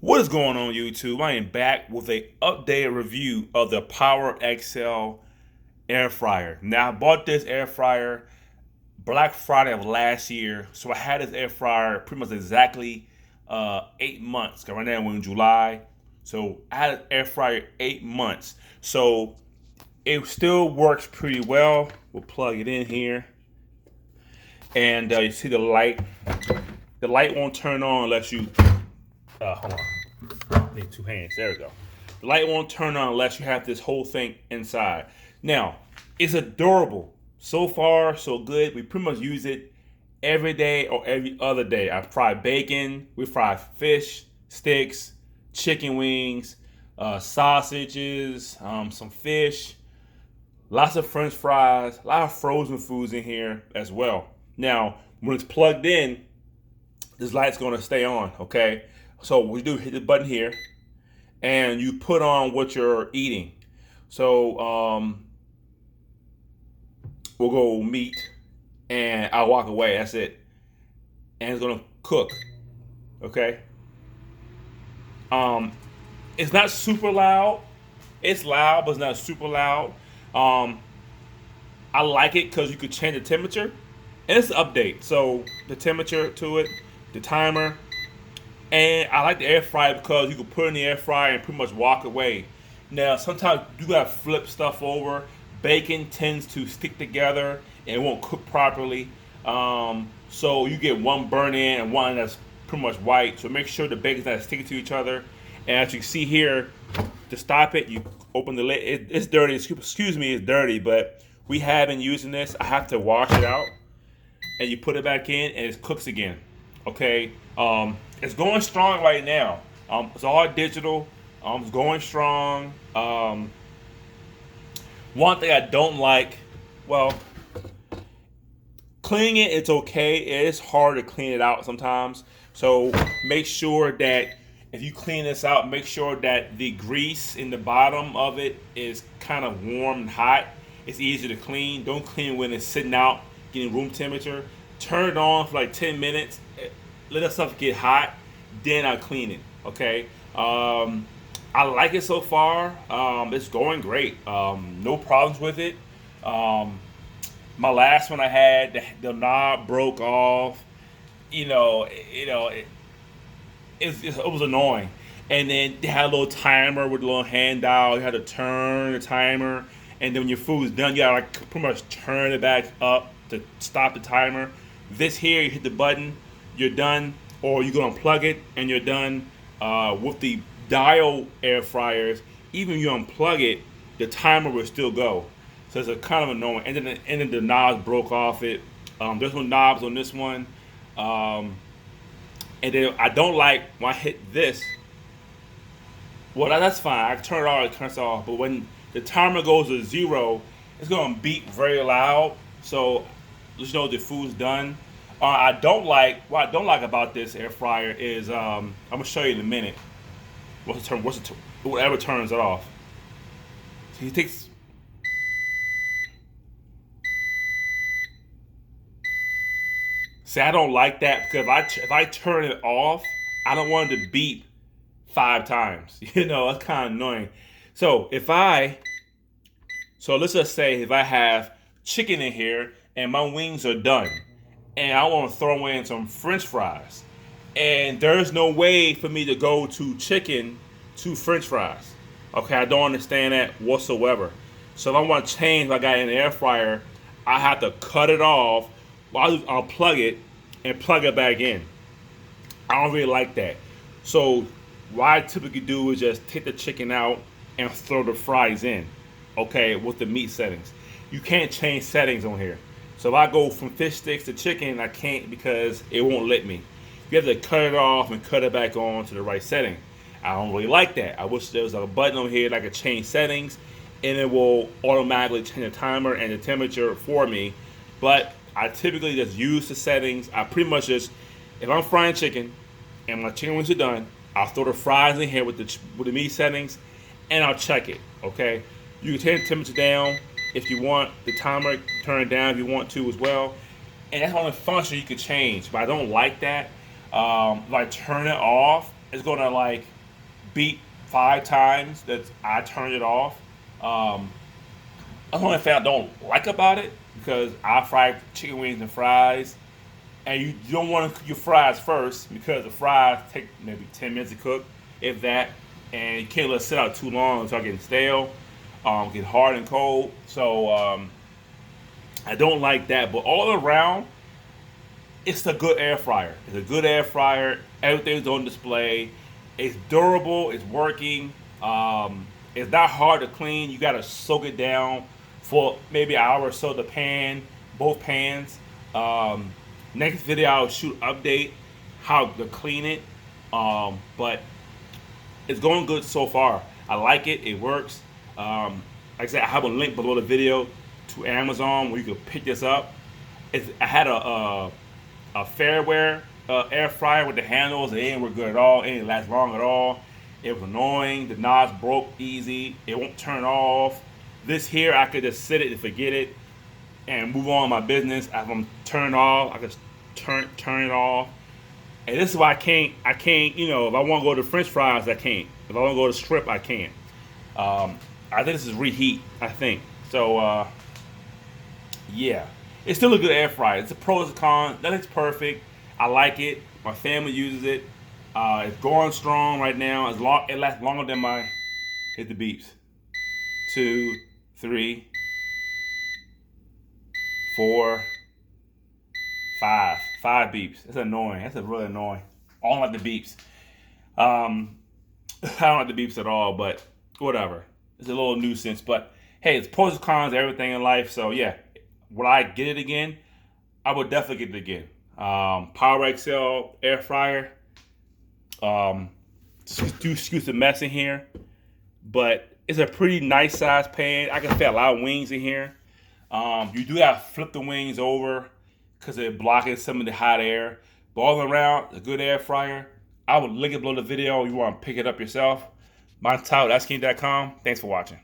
What is going on, YouTube? I am back with a updated review of the Power XL air fryer. Now, I bought this air fryer Black Friday of last year, so I had this air fryer pretty much exactly 8 months. 'Cause right now we're in July, so I had an air fryer 8 months. So it still works pretty well. We'll plug it in here, and you see the light. The light won't turn on unless you hold on. Need two hands. There we go. The light won't turn on unless you have this whole thing inside. Now, it's adorable. So far, so good. We pretty much use it every day or every other day. I fry bacon. We fry fish, sticks, chicken wings, sausages, some fish, lots of French fries, a lot of frozen foods in here as well. Now, when it's plugged in, this light's going to stay on, okay? So what you do, hit the button here, and you put on what you're eating. So we'll go meat, and I'll walk away. That's it, and it's gonna cook. Okay. Um, it's not super loud. It's loud, but it's not super loud. Um, I like it because you could change the temperature, and it's an update. So the temperature to it, the timer, and I like the air fryer because you can put it in the air fryer and pretty much walk away. Now, sometimes you gotta flip stuff over. Bacon tends to stick together and it won't cook properly. So you get one burn in and one that's pretty much white. So make sure the bacon's not sticking to each other. And as you can see here, to stop it, you open the lid. It's dirty. Excuse me, it's dirty, but we have been using this. I have to wash it out, and you put it back in, and it cooks again. Okay, it's going strong right now. It's all digital. It's going strong. One thing I don't like, well, cleaning it, it's okay. It is hard to clean it out sometimes. So make sure that if you clean this out, make sure that the grease in the bottom of it is kind of warm and hot. It's easy to clean. Don't clean when it's sitting out, getting room temperature. Turn it on for like 10 minutes. Let that stuff get hot. Then I clean it. Okay. I like it so far. It's going great. No problems with it. My last one I had, the knob broke off. It was annoying. And then they had a little timer with a little hand dial. You had to turn the timer, and then when your food's done, you gotta like pretty much turn it back up to stop the timer. This here, you hit the button, you're done, or you can unplug it and you're done. With the dial air fryers, even if you unplug it, the timer will still go. So it's a kind of annoying. And then the knobs broke off it. There's no knobs on this one. And then I don't like when I hit this. Well, that's fine. I can turn it off, it turns off. But when the timer goes to zero, it's gonna beep very loud. So just know the food's done. What I don't like about this air fryer is I'm gonna show you in a minute. Whatever turns it off. So he takes. See, I don't like that because if I turn it off, I don't want it to beep 5 times. That's kind of annoying. So let's just say if I have chicken in here and my wings are done, and I want to throw in some French fries, and there's no way for me to go to chicken to French fries. Okay, I don't understand that whatsoever. So if I want to change what I got in the air fryer, I have to cut it off. I'll plug it and plug it back in. I don't really like that. So what I typically do is just take the chicken out and throw the fries in. Okay, with the meat settings. You can't change settings on here. So if I go from fish sticks to chicken, I can't because it won't let me. You have to cut it off and cut it back on to the right setting. I don't really like that. I wish there was a button on here that I could change settings and it will automatically change the timer and the temperature for me. But I typically just use the settings. I pretty much just, if I'm frying chicken and my chicken wings are done, I'll throw the fries in here with the meat settings and I'll check it. Okay? You can turn the temperature down if you want. The timer, turn it down if you want to as well. And that's the only function you can change. But I don't like that. If I turn it off, it's gonna like beep 5 times that I turned it off. Um, that's the only thing I don't like about it because I fry chicken wings and fries, and you don't want to cook your fries first because the fries take maybe 10 minutes to cook, if that, and you can't let it sit out too long until getting stale, get hard and cold. So I don't like that. But all around, it's a good air fryer. It's a good air fryer. Everything's on display. It's durable. It's working. It's not hard to clean. You gotta soak it down for maybe an hour or so. The pan, both pans. Next video I'll shoot update how to clean it. But it's going good so far. I like it. It works. Like I said, I have a link below the video to Amazon where you can pick this up. I had a Fairware air fryer with the handles. It didn't work good at all. It didn't last long at all. It was annoying. The knobs broke easy. It won't turn off. This here, I could just sit it and forget it and move on with my business. If I'm turned off, I could turn it off. And this is why I can't, if I want to go to French fries, I can't. If I want to go to strip, I can't. I think this is reheat, I think. So, yeah. It's still a good air fryer. It's a pros and cons. Nothing's perfect. I like it. My family uses it. It's going strong right now. It lasts longer than my, hit the beeps. 2, 3, 4, 5. 5 beeps. That's annoying. That's really annoying. I don't like the beeps. I don't like the beeps at all, but whatever. It's a little nuisance, but hey, it's pros and cons, everything in life. So yeah, would I get it again? I would definitely get it again. Power XL air fryer. Excuse the mess in here, but it's a pretty nice size pan. I can fit a lot of wings in here. You do have to flip the wings over because they're blocking some of the hot air. But all around, a good air fryer. I would link it below the video if you want to pick it up yourself. My title, AskKing.com. Thanks for watching.